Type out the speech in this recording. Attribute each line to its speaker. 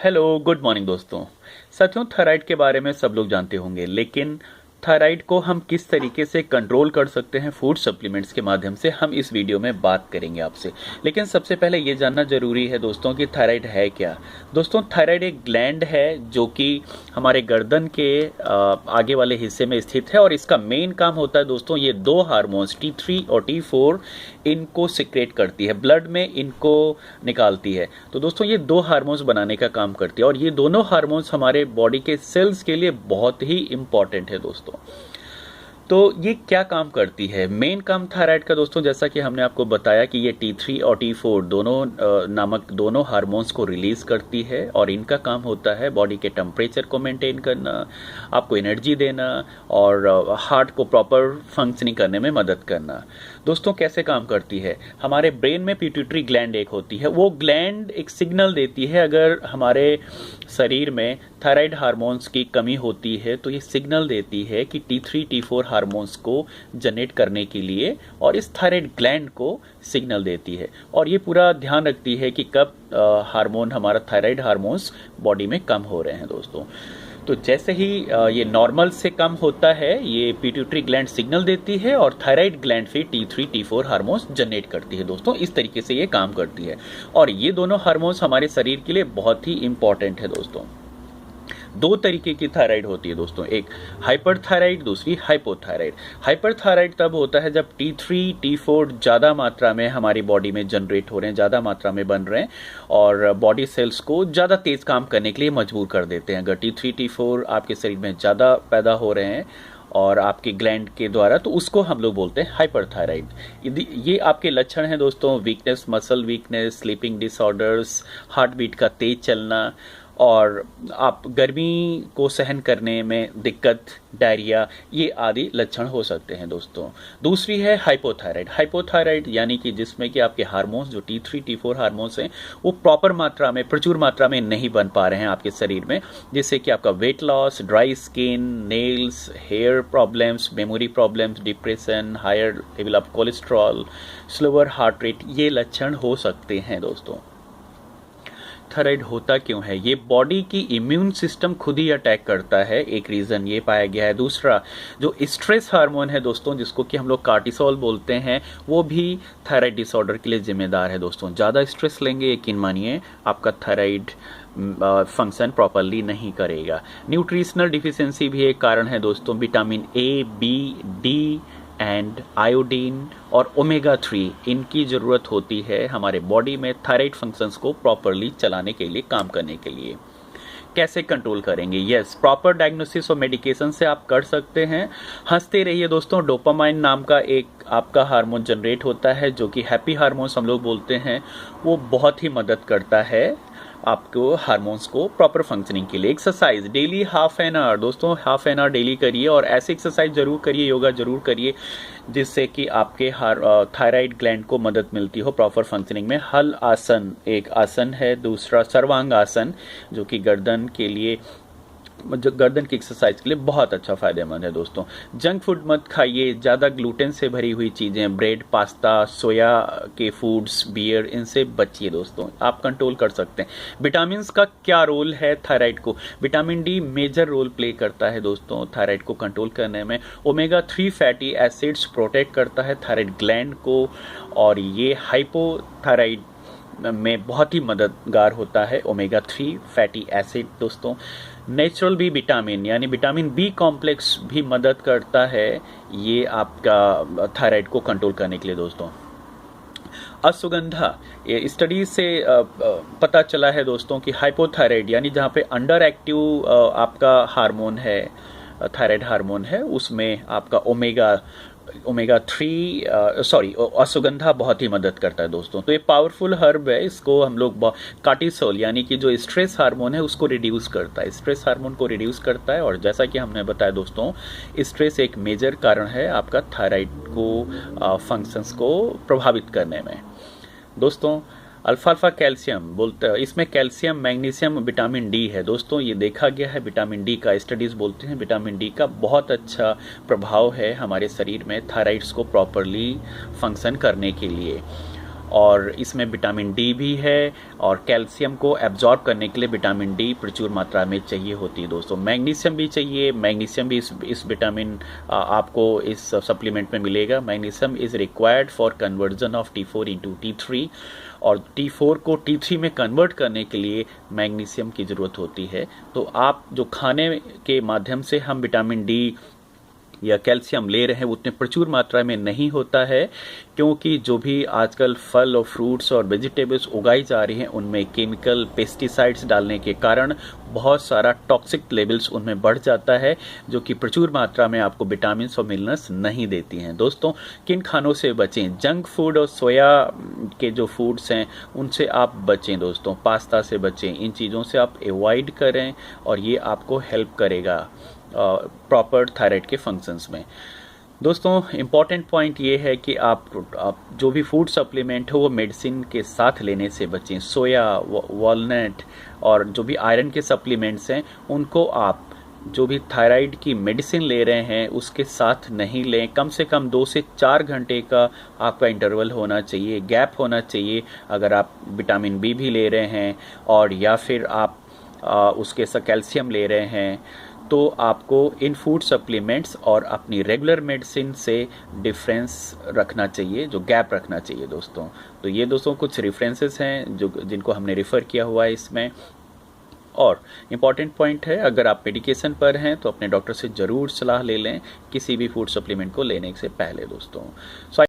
Speaker 1: Hello good morning दोस्तों। साथियों, thyroid के बारे में सब लोग जानते होंगे, लेकिन थायराइड को हम किस तरीके से कंट्रोल कर सकते हैं फूड सप्लीमेंट्स के माध्यम से हम इस वीडियो में बात करेंगे आपसे। लेकिन सबसे पहले ये जानना जरूरी है दोस्तों कि थायराइड है क्या। दोस्तों, थायराइड एक ग्लैंड है जो कि हमारे गर्दन के आगे वाले हिस्से में स्थित है और इसका मेन काम होता है दोस्तों, ये दो हार्मोन्स T3 और T4 इनको सिक्रेट करती है, ब्लड में इनको निकालती है। तो दोस्तों, ये दो हार्मोन्स बनाने का काम करती है और ये दोनों हार्मोन्स हमारे बॉडी के सेल्स के लिए बहुत ही इंपॉर्टेंट है दोस्तों। तो ये क्या काम करती है? मेन काम थायराइड का दोस्तों, जैसा कि हमने आपको बताया कि ये T3 और T4 दोनों नामक दोनों हार्मोन्स को रिलीज करती है और इनका काम होता है बॉडी के टेम्परेचर को मेंटेन करना, आपको एनर्जी देना और हार्ट को प्रॉपर फंक्शनिंग करने में मदद करना। दोस्तों, कैसे काम करती है? हमारे ब्रेन में पिट्यूटरी ग्लैंड एक होती है, वो ग्लैंड एक सिग्नल देती है अगर हमारे शरीर में थायराइड हार्मोन्स की कमी होती है तो ये सिग्नल देती है कि T3 T4 हार्मोन्स को जनरेट करने के लिए, और इस थायराइड ग्लैंड को सिग्नल देती है और ये पूरा ध्यान रखती है कि कब हार्मोन हमारा थायराइड हार्मोन्स बॉडी में कम हो रहे हैं दोस्तों। तो जैसे ही ये नॉर्मल से कम होता है, ये पिट्यूटरी ग्लैंड सिग्नल देती है और थायराइड ग्लैंड फिर T3 T4 हार्मोन्स जनरेट करती है दोस्तों। इस तरीके से ये काम करती है और ये दोनों हार्मोन्स हमारे शरीर के लिए बहुत ही इंपॉर्टेंट है दोस्तों। दो तरीके की थायराइड होती है दोस्तों, एक हाइपरथायराइड, दूसरी हाइपोथायराइड। हाइपरथायराइड तब होता है जब T3 T4 ज़्यादा मात्रा में हमारी बॉडी में जनरेट हो रहे हैं, ज़्यादा मात्रा में बन रहे हैं और बॉडी सेल्स को ज़्यादा तेज़ काम करने के लिए मजबूर कर देते हैं। अगर T3 T4 आपके शरीर में ज़्यादा पैदा हो रहे हैं और आपके ग्लैंड के द्वारा, तो उसको हम लोग बोलते हैं हाइपरथायराइड। यदि ये आपके लक्षण हैं दोस्तों, weakness, muscle weakness, sleeping disorders, heart beat का तेज चलना और आप गर्मी को सहन करने में दिक्कत, डायरिया, ये आदि लक्षण हो सकते हैं दोस्तों। दूसरी है हाइपोथायराइड। हाइपोथायराइड यानी कि जिसमें कि आपके हार्मोन्स जो T3 T4 हार्मोन्स हैं वो प्रॉपर मात्रा में, प्रचुर मात्रा में नहीं बन पा रहे हैं आपके शरीर में, जिससे कि आपका weight loss, dry skin, nails, hair problems, memory problems, depression, higher level of cholesterol, slower heart rate, ये लक्षण हो सकते हैं दोस्तों। थायराइड होता क्यों है? ये बॉडी की इम्यून सिस्टम खुद ही अटैक करता है, एक रीज़न ये पाया गया है। दूसरा, जो स्ट्रेस हार्मोन है दोस्तों, जिसको कि हम लोग कार्टिसोल बोलते हैं, वो भी थायराइड डिसऑर्डर के लिए जिम्मेदार है दोस्तों। ज़्यादा स्ट्रेस लेंगे, यकीन मानिए आपका थायराइड फंक्शन प्रॉपरली नहीं करेगा। न्यूट्रिशनल डिफिशियंसी भी एक कारण है दोस्तों। Vitamin A, B, D and iodine और ओमेगा 3 इनकी ज़रूरत होती है हमारे बॉडी में थायराइड फंक्शंस को प्रॉपरली चलाने के लिए, काम करने के लिए। कैसे कंट्रोल करेंगे? यस, प्रॉपर डायग्नोसिस और मेडिकेशन से आप कर सकते हैं। हंसते रहिए दोस्तों। डोपामाइन नाम का एक आपका हार्मोन जनरेट होता है जो कि हैप्पी हार्मोन्स हम लोग बोलते हैं, वो बहुत ही मदद करता है आपको हार्मोन्स को प्रॉपर फंक्शनिंग के लिए। Exercise daily half an hour दोस्तों, हाफ एन आवर डेली करिए और ऐसे एक्सरसाइज जरूर करिए, योगा जरूर करिए, जिससे कि आपके थायराइड ग्लैंड को मदद मिलती हो प्रॉपर फंक्शनिंग में। हल आसन एक आसन है, दूसरा सर्वांग आसन जो कि गर्दन के लिए, जो गर्दन की एक्सरसाइज के लिए बहुत अच्छा फायदेमंद है दोस्तों। जंक फूड मत खाइए, ज़्यादा ग्लूटेन से भरी हुई चीज़ें, ब्रेड, पास्ता, सोया के फूड्स, बियर, इनसे बचिए दोस्तों, आप कंट्रोल कर सकते हैं। विटामिन का क्या रोल है थायराइड को? Vitamin D major role play करता है दोस्तों थायराइड को कंट्रोल करने में। ओमेगा 3 फैटी एसिड्स प्रोटेक्ट करता है थायराइड ग्लैंड को और ये हाइपोथायराइड में बहुत ही मददगार होता है ओमेगा 3 फैटी एसिड दोस्तों। नेचुरल बी विटामिन यानी विटामिन बी कॉम्प्लेक्स भी मदद करता है ये आपका थायराइड को कंट्रोल करने के लिए दोस्तों। अश्वगंधा, ये स्टडी से पता चला है दोस्तों कि हाइपोथायराइड यानी जहाँ पे अंडर एक्टिव आपका हार्मोन है, थायराइड हार्मोन है, उसमें आपका ओमेगा 3 अश्वगंधा बहुत ही मदद करता है दोस्तों। तो ये पावरफुल हर्ब है, इसको हम लोग कार्टिसोल यानी कि जो स्ट्रेस हार्मोन है उसको रिड्यूस करता है, स्ट्रेस हार्मोन को रिड्यूस करता है। और जैसा कि हमने बताया दोस्तों, स्ट्रेस एक मेजर कारण है आपका थायराइड को फंक्शंस को प्रभावित करने में दोस्तों। अल्फाल्फा कैल्शियम बोलते हैं, इसमें कैल्शियम, मैग्नीशियम, विटामिन डी है दोस्तों। ये देखा गया है विटामिन डी का, स्टडीज़ बोलते हैं विटामिन डी का बहुत अच्छा प्रभाव है हमारे शरीर में थायराइड्स को प्रॉपरली फंक्शन करने के लिए। और इसमें विटामिन डी भी है, और कैल्शियम को एब्जॉर्ब करने के लिए विटामिन डी प्रचुर मात्रा में चाहिए होती है दोस्तों। मैग्नीशियम भी चाहिए, मैग्नीशियम भी इस विटामिन आपको इस सप्लीमेंट में मिलेगा। Magnesium is required for conversion of T4 into T3, और T4 को T3 में कन्वर्ट करने के लिए मैग्नीशियम की ज़रूरत होती है। तो आप जो खाने के माध्यम से हम विटामिन डी या कैल्शियम ले रहे हैं उतने प्रचुर मात्रा में नहीं होता है, क्योंकि जो भी आजकल फल और फ्रूट्स और वेजिटेबल्स उगाई जा रही हैं उनमें केमिकल पेस्टिसाइड्स डालने के कारण बहुत सारा टॉक्सिक लेवल्स उनमें बढ़ जाता है, जो कि प्रचुर मात्रा में आपको विटामिन और मिनरल्स नहीं देती हैं। दोस्तों, किन खानों से बचें? जंक फूड और सोया के जो फूड्स हैं उनसे आप बचें दोस्तों, पास्ता से बचें, इन चीज़ों से आप अवॉइड करें और ये आपको हेल्प करेगा प्रॉपर थायराइड के फंक्शंस में। दोस्तों, इम्पॉर्टेंट पॉइंट ये है कि आप जो भी फूड सप्लीमेंट हो वो मेडिसिन के साथ लेने से बचें। सोया, वॉलनट और जो भी आयरन के सप्लीमेंट्स हैं उनको आप जो भी थायराइड की मेडिसिन ले रहे हैं उसके साथ नहीं लें। कम से कम 2 से 4 घंटे का आपका इंटरवल होना चाहिए, गैप होना चाहिए। अगर आप विटामिन बी भी ले रहे हैं और या फिर आप उसके साथ कैल्शियम ले रहे हैं, तो आपको इन फूड सप्लीमेंट्स और अपनी रेगुलर मेडिसिन से डिफरेंस रखना चाहिए, जो गैप रखना चाहिए दोस्तों। तो ये दोस्तों कुछ रेफरेंसेस हैं जिनको हमने रेफ़र किया हुआ है इसमें। और इम्पॉर्टेंट पॉइंट है, अगर आप मेडिकेशन पर हैं तो अपने डॉक्टर से ज़रूर सलाह ले लें किसी भी फूड सप्लीमेंट को लेने से पहले दोस्तों।